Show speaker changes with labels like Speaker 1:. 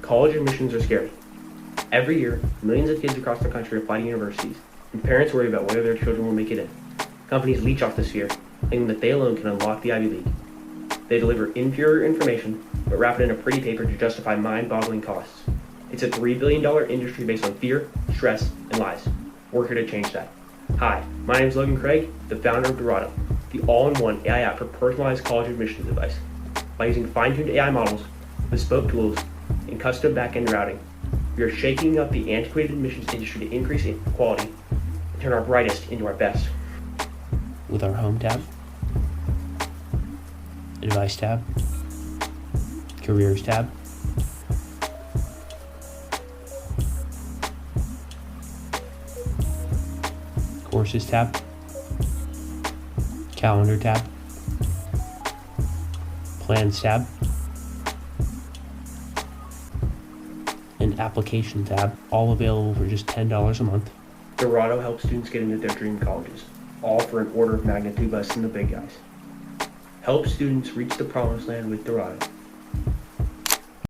Speaker 1: College admissions are scary. Every year, millions of kids across the country apply to universities, and parents worry about whether their children will make it in. Companies leech off this fear, claiming that they alone can unlock the Ivy League. They deliver inferior information, but wrap it in a pretty paper to justify mind-boggling costs. It's a $3 billion industry based on fear, stress, and lies. We're here to change that. Hi, my name is Logan Craig, the founder of Dorado, the all-in-one AI app for personalized college admissions advice. By using fine-tuned AI models, bespoke tools, and custom back-end routing, we are shaking up the antiquated admissions industry to increase quality and turn our brightest into our best.
Speaker 2: With our Home tab, Advice tab, Careers tab, Courses tab, Calendar tab, Plans tab, and Application tab, all available for just $10 a month.
Speaker 1: Dorado helps students get into their dream colleges, all for an order of magnitude less than the big guys. Help students reach the promised land with Dorado.